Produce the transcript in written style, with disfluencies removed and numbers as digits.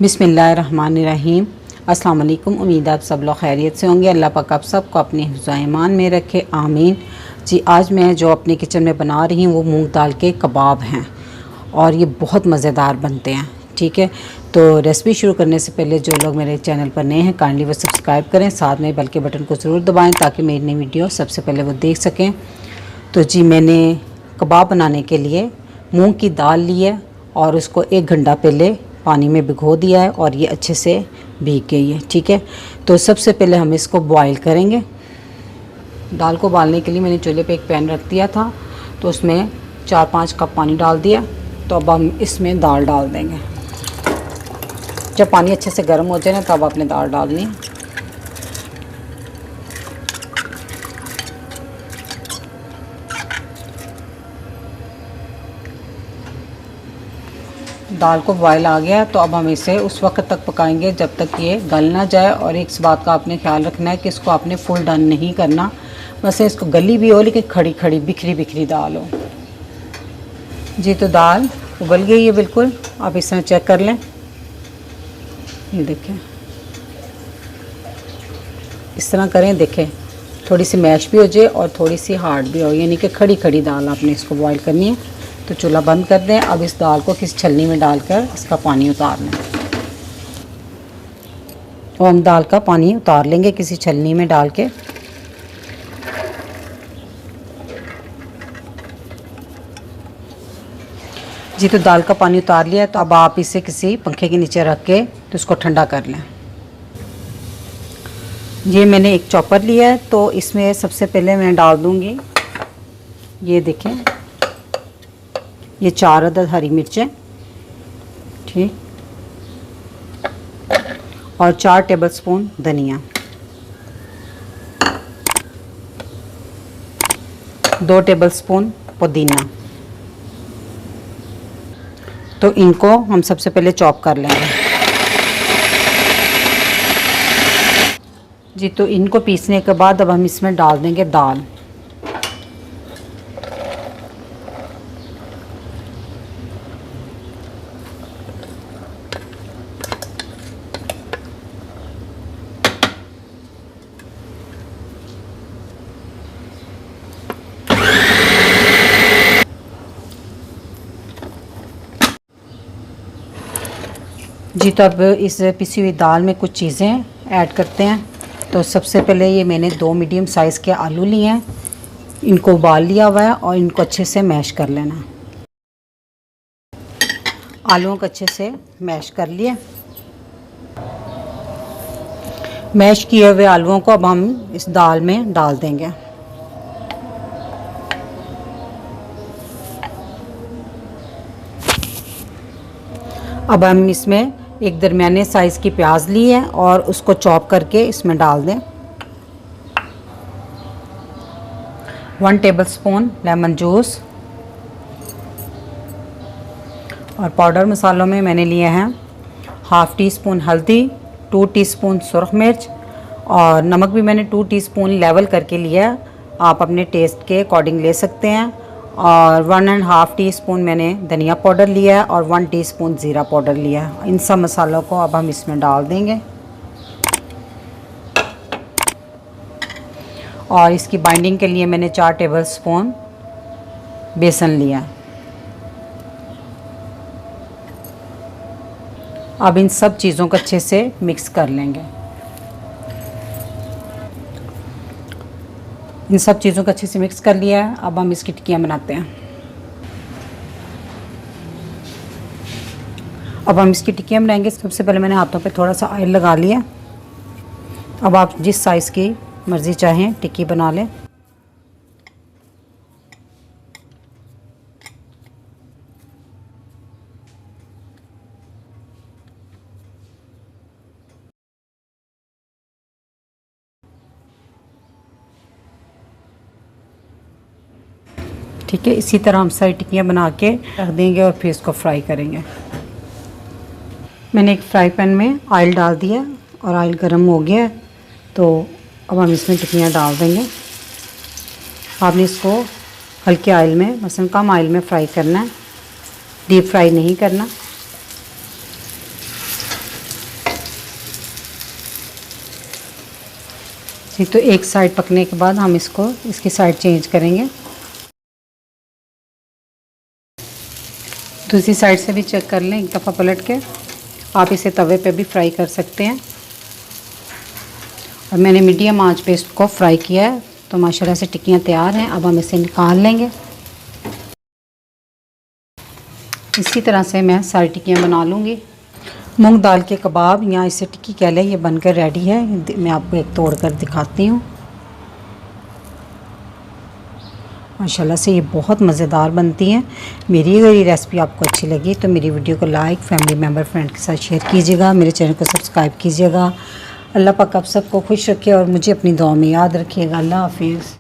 बिस्मिल्लाहिर्रहमानिर्रहीम। अस्सलाम वालेकुम। उम्मीद आप सब लोग खैरियत से होंगे। अल्लाह पाक आप सबको अपने हिफ्ज़ ईमान में रखे, आमीन। जी, आज मैं जो अपने किचन में बना रही हूँ वो मूंग दाल के कबाब हैं और ये बहुत मज़ेदार बनते हैं। ठीक है, तो रेसिपी शुरू करने से पहले जो लोग मेरे चैनल पर नए हैं काइंडली वो सब्सक्राइब करें, साथ में बेल के बटन को ज़रूर दबाएँ ताकि मेरी नई वीडियो सबसे पहले वो देख सकें। तो जी, मैंने कबाब बनाने के लिए मूंग की दाल ली है और उसको 1 घंटा पहले पानी में भिगो दिया है और ये अच्छे से भीग गई है। ठीक है, तो सबसे पहले हम इसको बॉईल करेंगे। दाल को उबालने के लिए मैंने चूल्हे पे एक पैन रख दिया था, तो उसमें 4-5 कप पानी डाल दिया। तो अब हम इसमें दाल डाल देंगे। जब पानी अच्छे से गर्म हो जाए ना तब आपने दाल डालनी है। दाल को बॉयल आ गया तो अब हम इसे उस वक्त तक पकाएंगे जब तक ये गल ना जाए। और एक बात का आपने ख्याल रखना है कि इसको आपने फुल डन नहीं करना, बस इसको गली भी हो लेकिन खड़ी खड़ी बिखरी बिखरी दाल हो। जी, तो दाल उबल गई है बिल्कुल। आप इस तरह चेक कर लें, ये देखें, इस तरह करें। देखें, थोड़ी सी मैश भी हो जाए और थोड़ी सी हार्ड भी हो, यानी कि खड़ी खड़ी दाल आपने इसको बॉयल करनी है। तो चूल्हा बंद कर दें। अब इस दाल को किसी छलनी में डालकर इसका पानी उतार लें। तो हम दाल का पानी उतार लेंगे किसी छलनी में डाल के। जी, तो दाल का पानी उतार लिया। तो अब आप इसे किसी पंखे के नीचे रख के तो इसको ठंडा कर लें। ये मैंने एक चॉपर लिया है, तो इसमें सबसे पहले मैं डाल दूँगी, ये देखें, ये 4 अदद हरी मिर्चें, ठीक, और 4 टेबलस्पून धनिया, 2 टेबलस्पून पुदीना। तो इनको हम सबसे पहले चॉप कर लेंगे। जी, तो इनको पीसने के बाद अब हम इसमें डाल देंगे दाल। जी, तो अब इस पिसी हुई दाल में कुछ चीज़ें ऐड करते हैं। तो सबसे पहले ये मैंने 2 मीडियम साइज़ के आलू लिए हैं, इनको उबाल लिया हुआ है और इनको अच्छे से मैश कर लेना। आलूओं को अच्छे से मैश कर लिए। मैश किए हुए आलूओं को अब हम इस दाल में डाल देंगे। अब हम इसमें एक दरमियाने साइज़ की प्याज ली है और उसको चॉप करके इसमें डाल दें। 1 टेबलस्पून लेमन जूस। और पाउडर मसालों में मैंने लिए हैं 1/2 टीस्पून हल्दी, 2 टीस्पून सुरख मिर्च, और नमक भी मैंने 2 टीस्पून लेवल करके लिया है, आप अपने टेस्ट के अकॉर्डिंग ले सकते हैं। और 1.5 टीस्पून मैंने धनिया पाउडर लिया है और 1 टीस्पून ज़ीरा पाउडर लिया है। इन सब मसालों को अब हम इसमें डाल देंगे और इसकी बाइंडिंग के लिए मैंने 4 टेबलस्पून बेसन लिया। अब इन सब चीज़ों को अच्छे से मिक्स कर लेंगे। इन सब चीज़ों को अच्छे से मिक्स कर लिया है। अब हम इसकी टिक्कियाँ बनाते हैं। अब हम इसकी टिक्कियाँ बनाएंगे। सबसे पहले मैंने हाथों पे थोड़ा सा ऑयल लगा लिया। अब आप जिस साइज़ की मर्ज़ी चाहें टिक्की बना लें। ठीक है, इसी तरह हम सारी टिक्कियाँ बना के रख देंगे और फिर इसको फ्राई करेंगे। मैंने एक फ्राई पैन में ऑयल डाल दिया और ऑयल गर्म हो गया है, तो अब हम इसमें टिक्कियाँ डाल देंगे। आपने इसको हल्के ऑयल में, मसलन कम ऑयल में फ्राई करना है, डीप फ्राई नहीं करना। जी, तो एक साइड पकने के बाद हम इसको इसकी साइड चेंज करेंगे। दूसरी साइड से भी चेक कर लें एक दफ़ा पलट के। आप इसे तवे पे भी फ्राई कर सकते हैं। और मैंने मीडियम आंच पे इसको फ्राई किया है, तो माशाल्लाह से टिक्कियाँ तैयार हैं। अब हम इसे निकाल लेंगे। इसी तरह से मैं सारी टिक्कियाँ बना लूँगी। मूंग दाल के कबाब या इसे टिक्की कह लें, ये बनकर रेडी है। मैं आपको एक तोड़ कर दिखाती हूँ। माशाल्लाह से ये बहुत मज़ेदार बनती हैं। मेरी अगर ये रेसिपी आपको अच्छी लगी तो मेरी वीडियो को लाइक, फैमिली मेम्बर, फ्रेंड के साथ शेयर कीजिएगा। मेरे चैनल को सब्सक्राइब कीजिएगा। अल्लाह पाक आप सबको खुश रखे और मुझे अपनी दुआ में याद रखिएगा। अल्लाह हाफिज़।